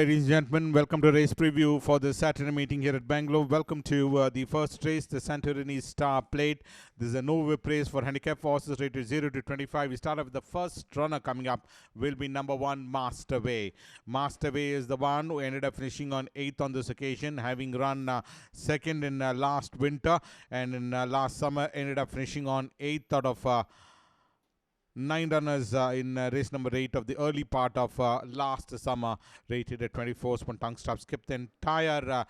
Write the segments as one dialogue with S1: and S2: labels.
S1: Ladies and gentlemen, welcome to race preview for the Saturday meeting here at Bangalore. Welcome to the first race, the Santorini Star Plate. This is a no-whip race for handicap horses rated 0 to 25. We start off with the first runner coming up will be number 1, Masterway. Masterway is the one who ended up finishing on 8th on this occasion, having run second in last winter and in last summer ended up finishing on 8th out of 9 runners in race number 8 of the early part of last summer, rated at 24. Spun tongue stop, skipped the entire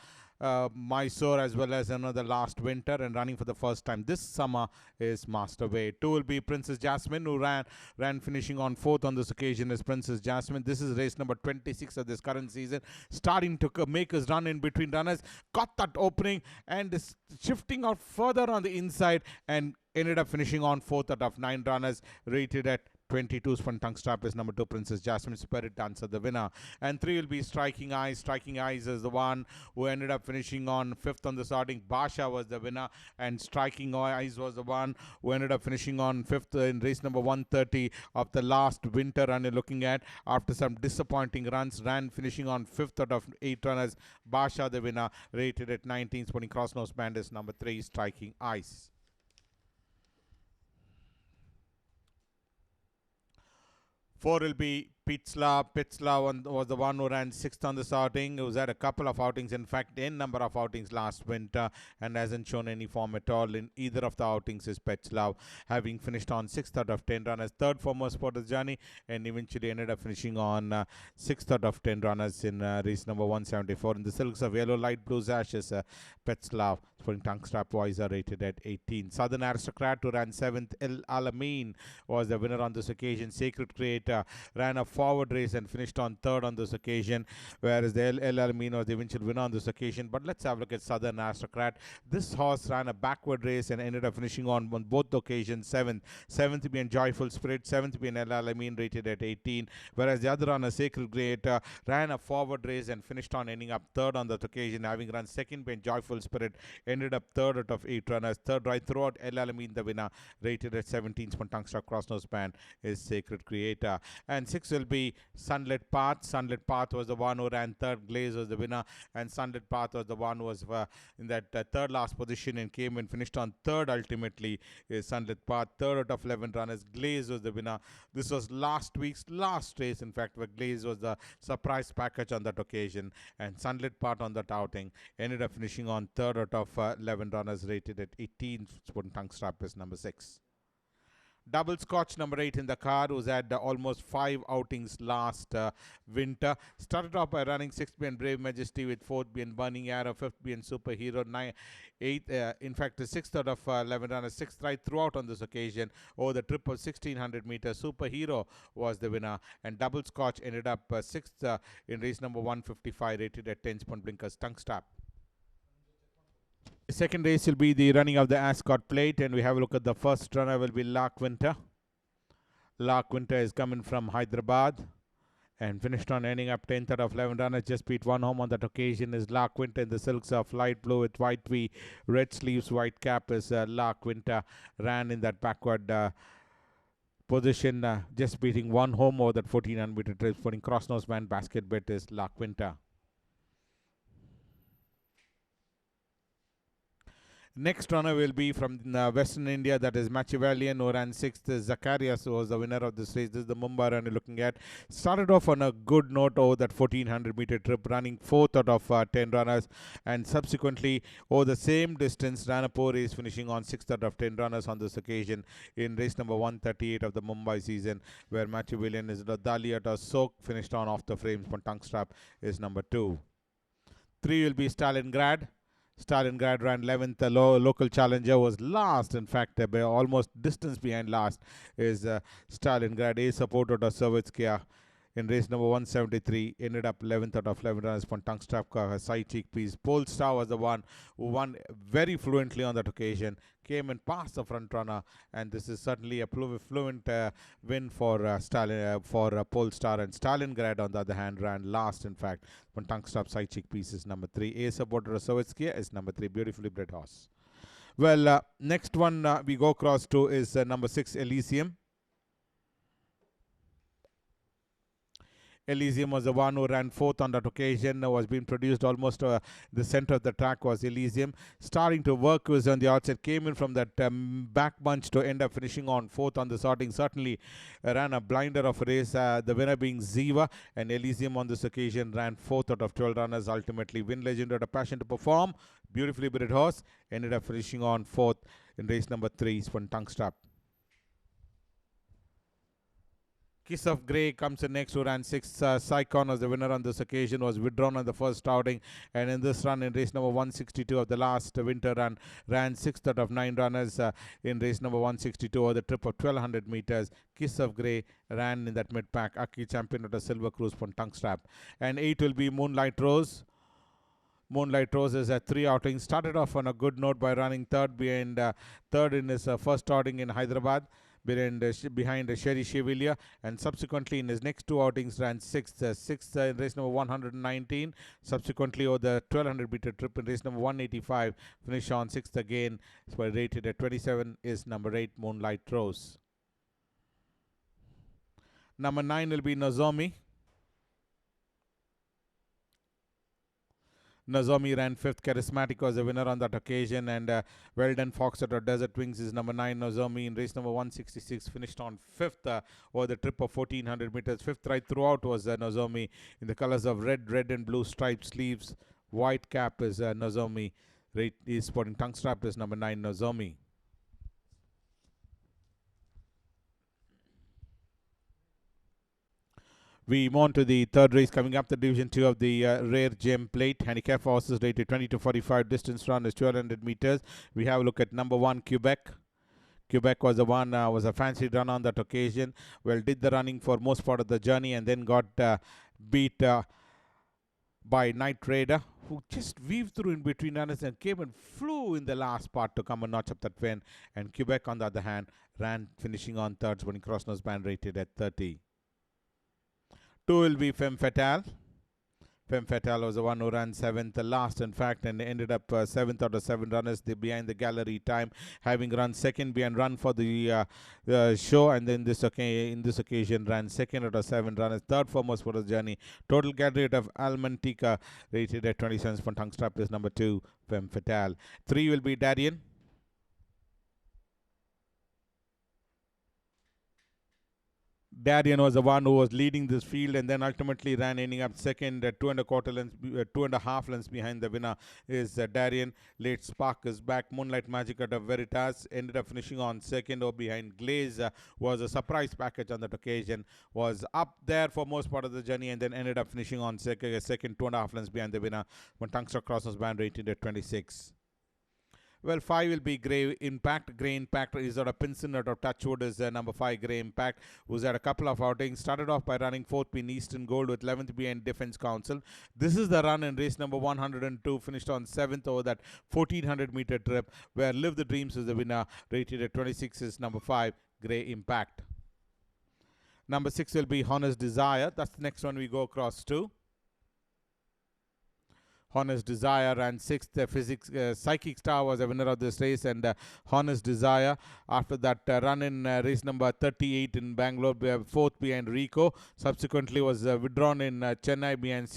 S1: Mysore as well as another last winter and running for the first time this summer is Masterway. 2 will be Princess Jasmine, who ran finishing on 4th on this occasion is Princess Jasmine. This is race number 26 of this current season, starting to make his run in between runners, got that opening and is shifting out further on the inside and ended up finishing on 4th out of 9 runners, rated at 22. Spun tongue strap is number 2, Princess Jasmine. Spirit Dancer, the winner. And 3 will be Striking Eyes. Striking Eyes is the one who ended up finishing on 5th on the starting. Basha was the winner, and Striking Eyes was the one who ended up finishing on 5th in race number 130 of the last winter run you're looking at. After some disappointing runs, ran finishing on 5th out of 8 runners. Basha, the winner, rated at 19. Spinning cross nose band is number 3, Striking Eyes. 4 will be Pitsla. Pitsla was the one who ran 6th on the starting. He was at a couple of outings, in fact, n number of outings last winter, and hasn't shown any form at all in either of the outings. Is Pitsla, having finished on 6th out of 10 runners, third foremost for the journey, and eventually ended up finishing on 6th out of 10 runners in race number 174. In the silks of yellow, light blue ashes, Pitsla, spring tongue strap wise, are rated at 18. Southern Aristocrat, who ran 7th, El Alamein, was the winner on this occasion. Sacred Creator ran a forward race and finished on 3rd on this occasion, whereas the El Alamein was the eventual winner on this occasion. But let's have a look at Southern Aristocrat. This horse ran a backward race and ended up finishing on both occasions 7th. 7th being Joyful Spirit, 7th being El Alamein, rated at 18, whereas the other runner, Sacred Creator, ran a forward race and finished on ending up 3rd on that occasion, having run 2nd being Joyful Spirit, ended up 3rd out of 8 runners. 3rd right throughout, El Alamein, the winner, rated at 17. Spun tongue struck cross nose band is Sacred Creator. And 6 will be Sunlit Path. Sunlit Path was the one who ran 3rd. Glaze was the winner, and Sunlit Path was the one who was in that 3rd last position and came and finished on 3rd ultimately. Is Sunlit Path, 3rd out of 11 runners. Glaze was the winner. This was last week's last race, in fact, where Glaze was the surprise package on that occasion, and Sunlit Path on that outing ended up finishing on 3rd out of 11 runners, rated at 18. Spun tongue strap is number 6. Double Scotch, number 8 in the card, who's had almost 5 outings last winter. Started off by running 6th being Brave Majesty, with 4th being Burning Arrow, 5th being Superhero, 8th, in fact, the 6th out of 11 runners, 6th right throughout on this occasion. Over the trip of 1600 meters, Superhero was the winner, and Double Scotch ended up 6th in race number 155, rated at 10. Spun blinkers, tongue strap. The second race will be the running of the Ascot Plate, and we have a look at the first runner will be Lark Winter. Lark Winter is coming from Hyderabad and finished on ending up 10th out of 11 runners. Just beat one home on that occasion is Lark Winter in the silks of light blue with white V, red sleeves, white cap is Lark Winter. Ran in that backward position, just beating one home over that 1400 meter trip. Putting cross nose band basket bet is Lark Winter. Next runner will be from Western India, that is Machiavellian, who ran 6th. Zacharias, who was the winner of this race. This is the Mumbai run you're looking at. Started off on a good note over that 1400 meter trip, running 4th out of 10 runners, and subsequently over the same distance ran a poor race, finishing on 6th out of 10 runners on this occasion in race number 138 of the Mumbai season, where Machiavellian is the Daliata Soak, finished on off the frames. But tongue strap is number 2. 3 will be Stalingrad. Stalingrad ran 11th. The local challenger was last. In fact, by almost distance behind last is Stalingrad. A support out of Savitskaya in race number 173. Ended up 11th out of 11 runners. For tongue strap, side cheek piece. Polestar was the one who won very fluently on that occasion. Came and passed the front runner, and this is certainly a fluent win for Polestar. And Stalingrad, on the other hand, ran last. In fact, when tongue strap, side cheek piece is number 3. A supporter of Savitskaya is number 3. Beautifully bred horse. Well, next one we go across to is number 6, Elysium. Elysium was the one who ran fourth on that occasion, was being produced almost the center of the track was Elysium. Starting to work was on the outside, came in from that back bunch to end up finishing on fourth on the sorting. Certainly ran a blinder of a race, the winner being Ziva, and Elysium on this occasion ran fourth out of 12 runners. Ultimately, Win Legend had a passion to perform. Beautifully bred horse, ended up finishing on fourth in race number 3, Spun Tongue Strap. Kiss of Grey comes in next, who ran 6th. Saikon was the winner on this occasion, was withdrawn on the first outing, and in this run in race number 162 of the last winter run, ran 6th out of 9 runners in race number 162 over the trip of 1200 meters. Kiss of Grey ran in that mid-pack. Aki champion at a Silver Cruise from Tongue Strap. And 8 will be Moonlight Rose. Moonlight Rose is at 3 outings. Started off on a good note by running third in his first outing in Hyderabad, behind Sherry Chevalier, and subsequently in his next 2 outings ran 6th in race number 119. Subsequently over the 1200 meter trip in race number 185, finished on 6th again. So rated at 27 is number 8, Moonlight Rose. Number 9 will be Nozomi. Nozomi ran 5th. Charismatic was the winner on that occasion, and Well Done Foxtrot or Desert Wings is number 9. Nozomi in race number 166 finished on 5th over the trip of 1400 meters. 5th right throughout was Nozomi in the colors of red and blue striped sleeves. White cap is Nozomi. Is sporting Tongue Strap is number 9, Nozomi. We move on to the third race coming up, the Division 2 of the Rare Gem Plate. Handicap horses rated 20 to 45. Distance run is 1200 meters. We have a look at number 1, Quebec. Quebec was the one, was a fancy run on that occasion. Well, did the running for most part of the journey and then got beat by Night Raider, who just weaved through in between runners and came and flew in the last part to come and notch up that win. And Quebec, on the other hand, ran finishing on third, winning cross nose band rated at 30. 2 will be Femme Fatale. Femme Fatale was the one who ran 7th, the last in fact, and ended up 7th out of 7 runners behind the gallery time, having run 2nd behind run for the show, and then in this occasion ran 2nd out of 7 runners, 3rd foremost for the journey. Total gallery rate of Almantica rated at 20 cents for Tongue Strap is number 2, Femme Fatale. 3 will be Darien. Darien was the one who was leading this field and then ultimately ran, ending up second at 2.5 lengths behind the winner is Darien. Late Spark is back. Moonlight Magic at a Veritas ended up finishing on second, or behind Glaze was a surprise package on that occasion. Was up there for most part of the journey and then ended up finishing on second 2.5 lengths behind the winner when Tungster Crosses band rated at 26. Well, 5 will be Grey Impact. Grey Impact is out of Pinson, out of Touchwood is number 5, Grey Impact, who's had a couple of outings. Started off by running 4th being Eastern Gold with 11th behind Defense Council. This is the run in race number 102, finished on 7th over that 1400 meter trip, where Live the Dreams is the winner, rated at 26 is number 5, Grey Impact. Number 6 will be Honest Desire. That's the next one we go across to. Honest Desire ran 6th. Psychic Star was the winner of this race, and Honest Desire, after that run in race number 38 in Bangalore, 4th behind Rico. Subsequently was withdrawn in Chennai behind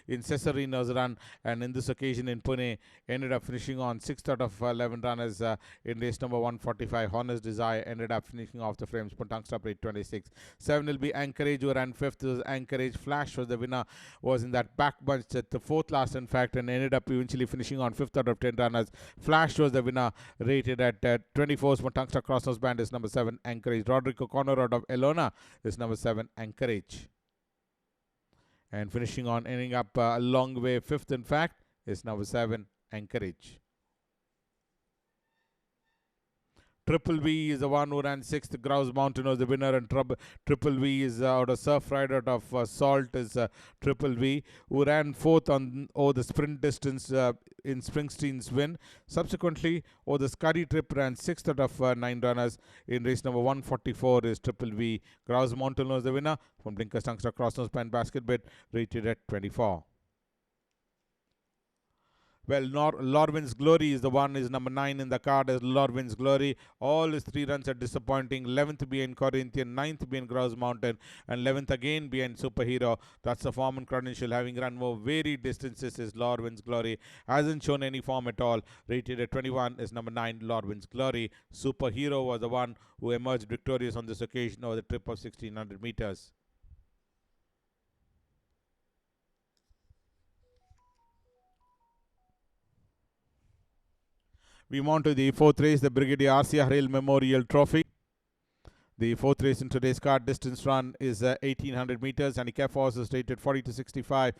S1: in Cesarino's run, and in this occasion in Pune ended up finishing on 6th out of 11 runners in race number 145. Honest Desire ended up finishing off the frames. Tongue Strap rate 26. 7 will be Anchorage, who ran 5th. Was Anchorage. Flash was the winner, was in that back bunch at the 4th last in fact, and ended up eventually finishing on 5th out of 10 runners. Flash was the winner, rated at 24. Tongue Strap Crossnose band is number 7, Anchorage. Roderick O'Connor out of Elona is number 7, Anchorage. And finishing on, ending up a long way 5th in fact, is number 7, Anchorage. Triple V is the one who ran 6th. Grouse Mountain was the winner, and Triple V is out of Surf Rider out of Salt is Triple V, who ran 4th on over the sprint distance in Springsteen's win. Subsequently, over the Scuddy trip, ran 6th out of 9 runners in race number 144 is Triple V. Grouse Mountain was the winner from Blinkers Tungster Crossnose Pan Basket Bet, rated at 24. Well, Lorwin's Glory is the one, is number 9 in the card as Lorwin's Glory. All his 3 runs are disappointing. 11th behind Corinthian, 9th behind Grouse Mountain, and 11th again behind Superhero. That's the form and credential. Having run more varied distances is Lorwin's Glory. Hasn't shown any form at all. Rated at 21 is number 9, Lorwin's Glory. Superhero was the one who emerged victorious on this occasion over the trip of 1600 meters. We move on to the fourth race, the Brig.R.C.R Memorial Trophy. The fourth race in today's card, distance run is 1800 meters. Handicap horse is rated 40 to 65.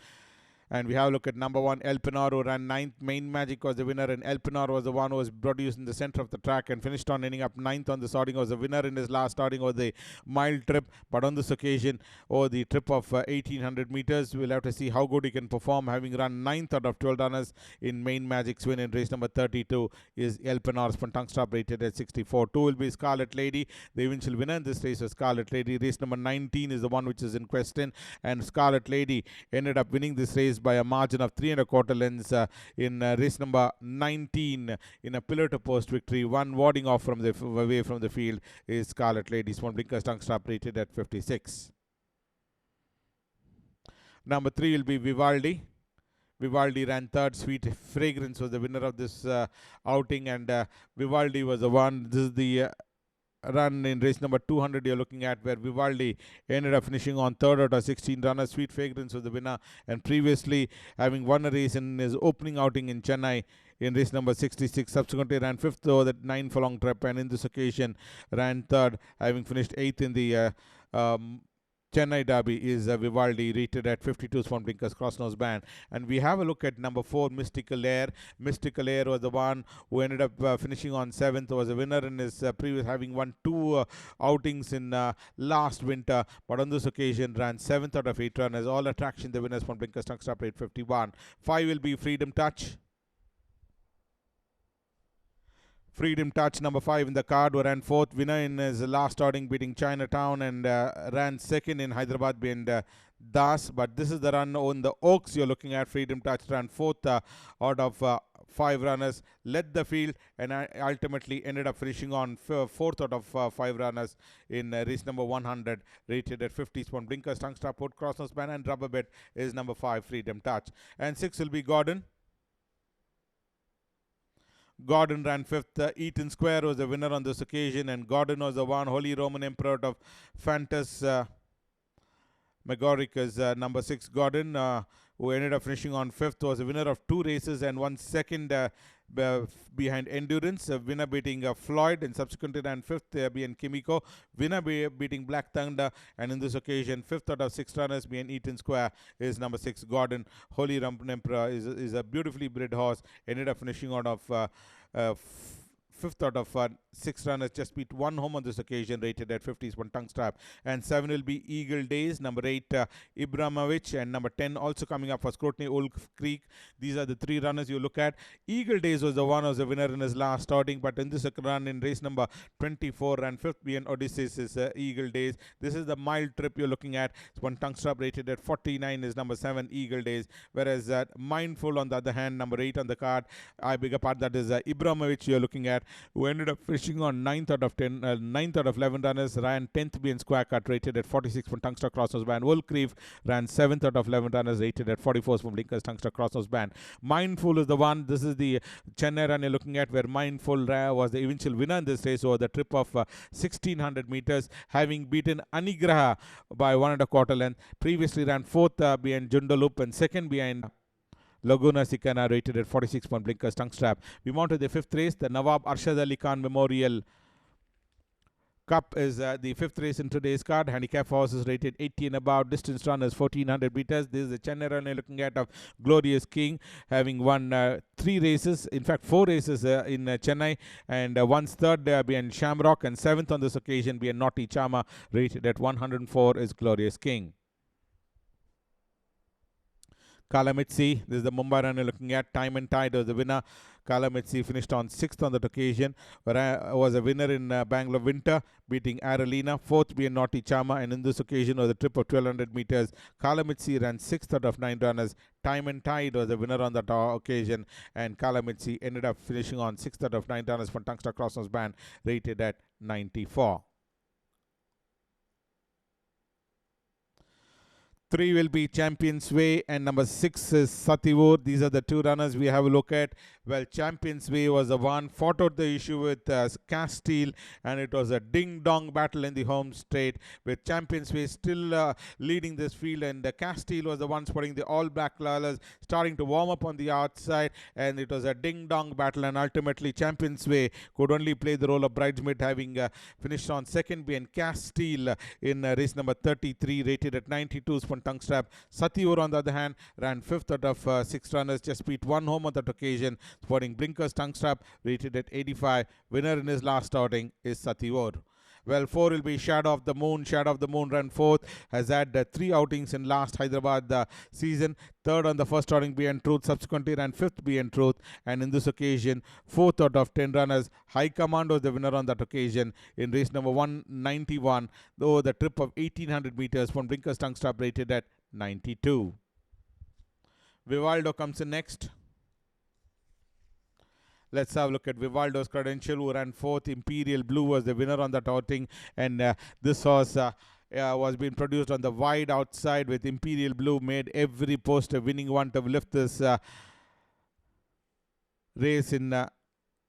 S1: And we have a look at number 1, El Pinar, who ran 9th. Main Magic was the winner, and El Pinar was the one who was produced in the center of the track and finished on ending up 9th on the starting. Was the winner in his last starting of the mile trip. But on this occasion, over the trip of 1800 meters, we'll have to see how good he can perform. Having run 9th out of 12 runners in Main Magic's win in race number 32 is El Pinar's tongue stop rated at 64. 2 will be Scarlet Lady. The eventual winner in this race was Scarlet Lady. Race number 19 is the one which is in question, and Scarlet Lady ended up winning this race by a margin of 3¼ lengths in race number 19 in a pillar to post victory. One warding off from the away from the field is Scarlet Lady. Swan Blinkers tongue stop rated at 56. Number 3 will be Vivaldi. Vivaldi ran 3rd. Sweet Fragrance was the winner of this outing, and Vivaldi was the one. This is the run in race number 200 you're looking at, where Vivaldi ended up finishing on 3rd out of 16 runners. Sweet Fragrance was the winner, and previously having won a race in his opening outing in Chennai in race number 66, subsequently ran 5th over that 9 furlong trip, and in this occasion ran 3rd, having finished 8th in the Chennai Derby is Vivaldi, rated at 52 Swan Blinkers cross nose band. And we have a look at number 4, Mystical Air. Mystical Air was the one who ended up finishing on 7th, was a winner in his previous, having won 2 outings in last winter, but on this occasion ran 7th out of 8 runners. All attraction, the winners Swan Blinkers tongue stop rate 51. 5 will be Freedom Touch. Freedom Touch, number 5 in the card, who ran 4th, winner in his last outing, beating Chinatown, and ran 2nd in Hyderabad behind Das. But this is the run on the Oaks you're looking at. Freedom Touch ran 4th out of 5 runners, led the field, and ultimately ended up finishing on 4th out of 5 runners in race number 100, rated at 50. Swan Blinkers tongue stop put cross nose band, and rubber bet is number 5, Freedom Touch. And 6 will be Gordon. Gordon ran 5th. Eaton Square was the winner on this occasion, and Gordon was the one. Holy Roman Emperor of Fantas Megoric is number 6. Gordon, who ended up finishing on 5th, was a winner of 2 races and won 2nd behind Endurance. Winner beating Floyd, and subsequently ran 5th behind Kimiko. Winner beating Black Thunder, and in this occasion 5th out of 6 runners behind Eaton Square is number 6, Gordon. Holy Roman Emperor is a beautifully bred horse. Ended up finishing out of 5th out of 6 runners, just beat 1 home on this occasion, rated at 50 is one tongue strap. And 7 will be Eagle Days, number 8 Ibramovich, and number 10 also coming up for scrutiny, Wolf Creek. These are the 3 runners you look at. Eagle Days was the one who was the winner in his last starting, but in this run in race number 24 and 5th behind Odysseus is Eagle Days. This is the mile trip you're looking at. It's one tongue strap, rated at 49 is number 7 Eagle Days, whereas Mindful on the other hand, number 8 on the card, I beg a part, that is Ibramovich you're looking at, who ended up finishing on 9th out of 10, 9th out of 11 runners, ran 10th behind Square Cut, rated at 46 from Tungster Crossnose Band. Wolf Creek ran 7th out of 11 runners, rated at 44 from Blinkers Tungster Crossnose Band. Mindful is the one. This is the Chennai run you're looking at, where Mindful was the eventual winner in this race over the trip of 1600 meters, having beaten Anigraha by 1¼ length. Previously ran 4th behind Jundalup and 2nd behind Laguna Sicana, rated at 46 Blinkers tongue strap. We mount to the 5th race. The Nawab Arshad Ali Khan Memorial Cup is the 5th race in today's card. Handicap horse is rated 80 and above. Distance run is 1400 meters. This is the Chennai run you're looking at of Glorious King, having won 3 races, in fact 4 races in Chennai, and once 3rd behind Shamrock, and 7th on this occasion behind Naughty Chama, rated at 104 is Glorious King. Kalamitsi, this is the Mumbai runner looking at. Time and Tide was the winner. Kalamitsi finished on 6th on that occasion, was a winner in Bangalore Winter, beating Aralina. 4th being Naughty Chama, and in this occasion was a trip of 1200 meters. Kalamitsi ran 6th out of 9 runners. Time and Tide was the winner on that occasion, and Kalamitsi ended up finishing on 6th out of 9 runners for Tungsta Crossnose Band, rated at 94. 3 will be Champions Way, and number 6 is Sativur. These are the two runners we have a look at. Well, Champions Way was the one, fought out the issue with Castile, and it was a ding-dong battle in the home straight, with Champions Way still leading this field, and Castile was the one spotting the all-black colors, starting to warm up on the outside, and it was a ding-dong battle, and ultimately Champions Way could only play the role of bridesmaid, having finished on second, and Castile in race number 33, rated at 92 tongue strap. Sativur, on the other hand, ran 5th out of 6 runners, just beat one home on that occasion, sporting Blinker's tongue strap, rated at 85. Winner in his last outing is Sativur. Well, 4 will be Shadow of the Moon. Shadow of the Moon ran 4th, has had 3 outings in last Hyderabad season. 3rd on the first outing, Be and Truth. Subsequently ran 5th, Be and Truth. And in this occasion, 4th out of 10 runners. High Command was the winner on that occasion in race number 191, though the trip of 1800 meters from Blinker's tongue strap, rated at 92. Vivaldo comes in next. Let's have a look at Vivaldo's credential, who ran 4th. Imperial Blue was the winner on that outing, and this horse was being produced on the wide outside, with Imperial Blue made every post a winning one to lift this race in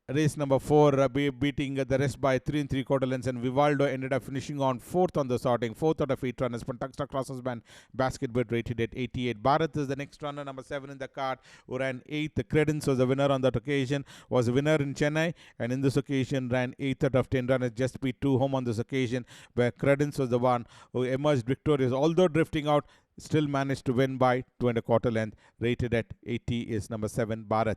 S1: race number 4, beating the rest by 3 3/4 lengths, and Vivaldo ended up finishing on 4th on the sorting, 4th out of 8 runners. Tungsta Crossnose Band basket bid, rated at 88. Bharat is the next runner, number 7 in the card, who ran 8th. The Credence was the winner on that occasion, was a winner in Chennai, and in this occasion ran 8th out of 10 runners, just beat 2 home on this occasion, where Credence was the one who emerged victorious, although drifting out, still managed to win by 2 1/4 length. Rated at 80 is number 7, Bharat.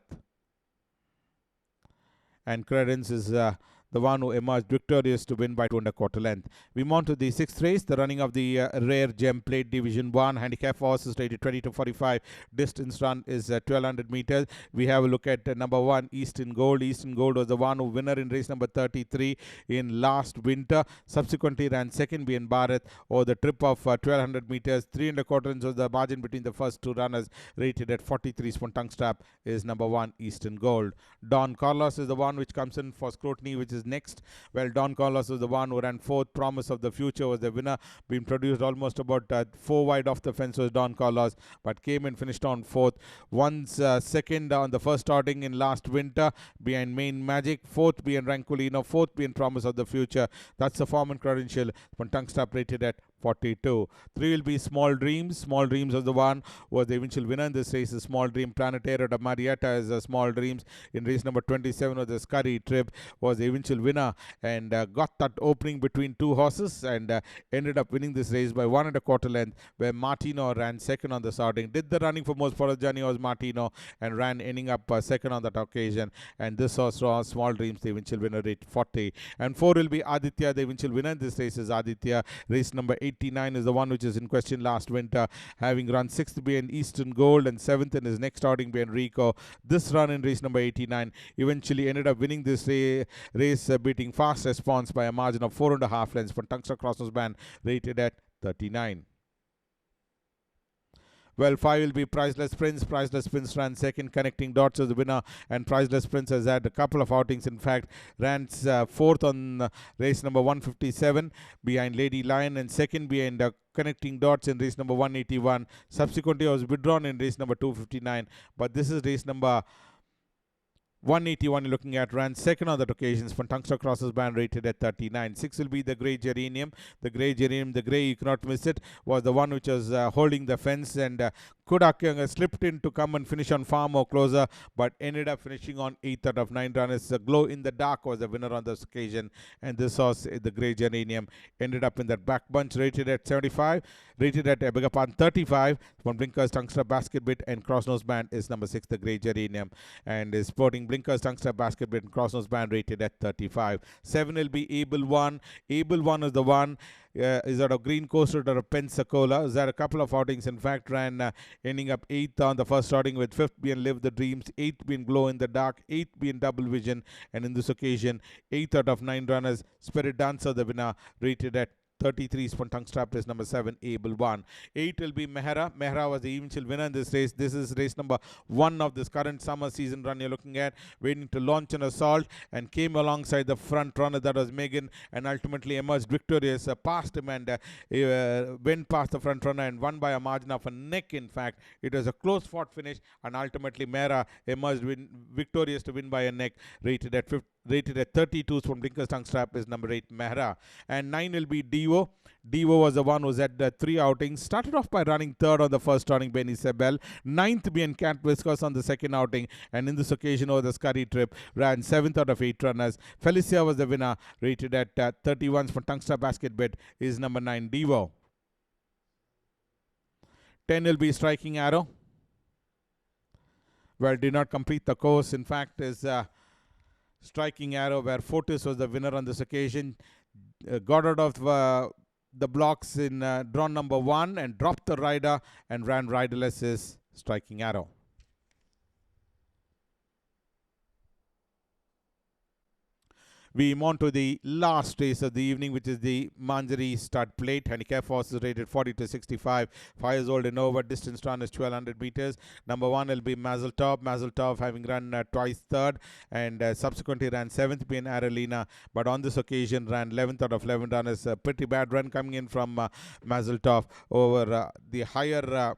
S1: And Credence is the one who emerged victorious to win by 2 1/4 length. We move on to the 6th race, the running of the Rare Gem Plate Division 1. Handicap horses rated 20 to 45. Distance run is 1200 meters. We have a look at number 1, Eastern Gold. Eastern Gold was the one who winner in race number 33 in last winter. Subsequently ran second, being Bharat, or the trip of 1200 meters. 3 1/4 inches was the margin between the first two runners, rated at 43. Tongue strap is number 1, Eastern Gold. Don Carlos is the one which comes in for scrutiny, which is next. Well, Don Carlos was the one who ran 4th. Promise of the Future was the winner, being produced almost about 4 wide off the fence was Don Carlos, but came and finished on 4th. Once second on the first starting in last winter, behind Main Magic. 4th being Ranculino, 4th being Promise of the Future. That's the form and credential. Tongue strap rated at 42. 3 will be Small Dreams. Small Dreams was the one who was the eventual winner in this race. Small Dream. Planetero de Marietta is a Small Dreams. In race number 27 was the Scurry Trip, was the eventual winner, and got that opening between two horses, and ended up winning this race by 1 1/4 length, where Martino ran second on the starting. Did the running for most part of the journey was Martino, and ran ending up second on that occasion. And this horse was Small Dreams, the eventual winner, rate 40. And 4 will be Aditya. The eventual winner in this race is Aditya. Race number 89 is the one which is in question last winter, having run 6th behind Eastern Gold and 7th in his next outing behind Rico. This run in race number 89 eventually ended up winning this race, beating Fast Response by a margin of 4 1/2 lengths. For Tungsta Crossnose Band, rated at 39. Well, 5 will be Priceless Prince. Priceless Prince ran second. Connecting Dots was the winner, and Priceless Prince has had a couple of outings. In fact, ran 4th on race number 157 behind Lady Lion, and second behind Connecting Dots in race number 181. Subsequently, was withdrawn in race number 259. But this is race number 181 you're looking at, ran second on that occasion. Tungsta Crossnose Band, rated at 39. 6 will be the Grey Geranium. The Grey Geranium, the grey, you cannot miss it, was the one which was holding the fence, and could have slipped in to come and finish on far more closer, but ended up finishing on 8th out of 9 runners. Glow in the Dark was the winner on this occasion, and this horse, the Grey Geranium, ended up in that back bunch, rated at 75, rated at 35. From Blinker's Tungsta Basket Bit and Crossnose Band is number 6, the Grey Geranium, and is sporting Blinker's Tungsta Basket Bit and Crossnose Band, rated at 35. 7 will be Able One. Able One is the one is out of Green Coast out of Pensacola. Is that a couple of outings, in fact, ran ending up 8th on the first outing, with 5th being Live the Dreams, 8th being Glow in the Dark, 8th being Double Vision, and in this occasion, 8th out of 9 runners, Spirit Dancer, the winner, rated at 33 tongue strap is number 7, Able One. 8 will be Mehra. Mehra was the eventual winner in this race. This is race number 1 of this current summer season run you're looking at, waiting to launch an assault, and came alongside the front runner, that was Megan, and ultimately emerged victorious, past him, and went past the front runner and won by a margin of a neck. In fact, it was a close fought finish, and ultimately Mehra emerged victorious to win by a neck, rated at 32 from Blinker's tongue strap is number 8, Mehra. And 9 will be Devo. Devo was the one who's had 3 outings. Started off by running 3rd on the first outing, Benny Sebel. 9th being Cat Whiskers on the second outing, and in this occasion over the Scurry trip, ran 7th out of 8 runners. Felicia was the winner, rated at 31 for tongue strap basket bet is number 9, Devo. 10 will be Striking Arrow. Well, did not complete the course. In fact, is Striking Arrow, where Fortis was the winner on this occasion. Got out of the blocks in drawn number 1 and dropped the rider and ran riderless is Striking Arrow. We move on to the last race of the evening, which is the Manjri Ascot Plate. Handicap force is rated 40 to 65. 5 years old and over. Distance run is 1200 meters. Number 1 will be Mazel Tov. Mazel Tov having run twice 3rd and subsequently ran 7th being Aralina. But on this occasion ran 11th out of 11 runners. A pretty bad run coming in from Mazel Tov over the higher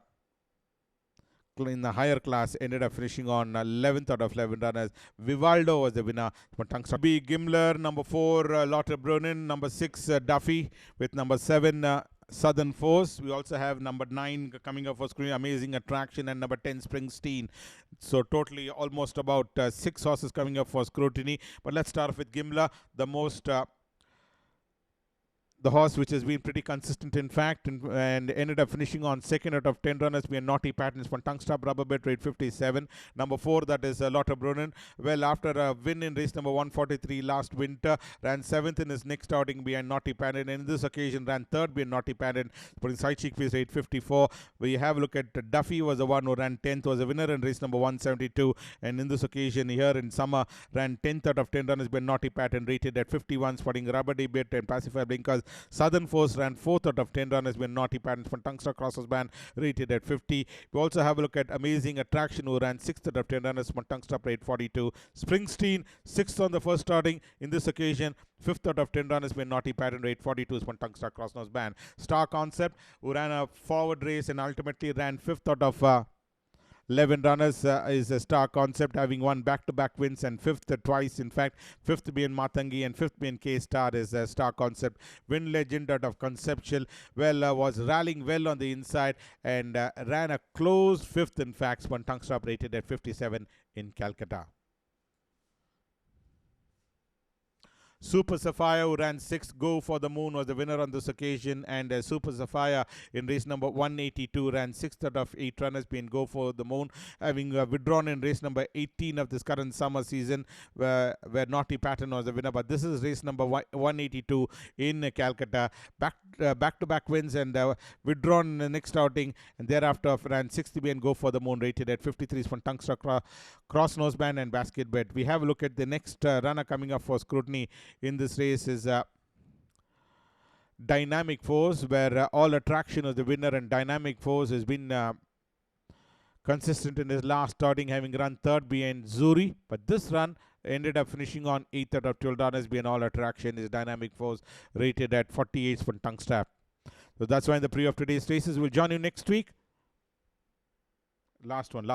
S1: in the higher class, ended up finishing on 11th out of 11 runners. Vivaldo was the winner. B. Gimler, number 4, Lotte Brunin, number 6, Duffy, with number 7, Southern Force. We also have number 9 coming up for screen, Amazing Attraction, and number 10, Springsteen. So totally almost about 6 horses coming up for scrutiny. But let's start off with Gimler, the horse which has been pretty consistent, in fact, and ended up finishing on 2nd out of 10 runners. We are Naughty Patterns for tongue stop rubber bet rate 57. Number 4, that is Lotte Brunnen. Well, after a win in race number 143 last winter, ran 7th in his next outing behind Naughty Pattern, and in this occasion ran 3rd behind Naughty Pattern, putting side cheek fees rate 54. We have a look at Duffy, was the one who ran 10th, was a winner in race number 172, and in this occasion here in summer ran 10th out of 10 runners behind Naughty Pattern, rated at 51, spotting rubber debit and pacifier blinkers. Southern Force ran 4th out of 10 runners when Naughty Patterns from Tungsten Crosses Band, rated at 50. We also have a look at Amazing Attraction, who ran 6th out of 10 runners from Tungsten rate 42. Springsteen 6th on the first starting. In this occasion 5th out of 10 runners when Naughty Pattern rate 42 from Tungsten Crossnose Band. Star Concept, who ran a forward race and ultimately ran 5th out of 11 runners, is a Star Concept, having won back-to-back wins, and 5th twice. In fact, 5th being Matangi and 5th being K-Star is a Star Concept. Win Legend out of Conceptual, well, was rallying well on the inside and ran a close 5th, in fact, when tongue stop rated at 57 in Calcutta. Super Sapphire, who ran 6th, Go for the Moon, was the winner on this occasion, and Super Sapphire in race number 182 ran 6th out of 8 runners, being Go for the Moon, having withdrawn in race number 18 of this current summer season, where Naughty Pattern was the winner. But this is race number 182 in Calcutta. Back-to-back wins and withdrawn in the next outing, and thereafter ran 6th being Go for the Moon, rated at 53 from Tungsten Cross Nose Band and Basket Bet. We have a look at the next runner coming up for scrutiny in this race is Dynamic Force, where All Attraction is the winner, and Dynamic Force has been consistent in his last starting, having run 3rd behind Zuri. But this run ended up finishing on 8th out of 12 runners behind All Attraction is Dynamic Force, rated at 48 for tongue strap. So that's why in the pre of today's races. We'll join you next week. Last one.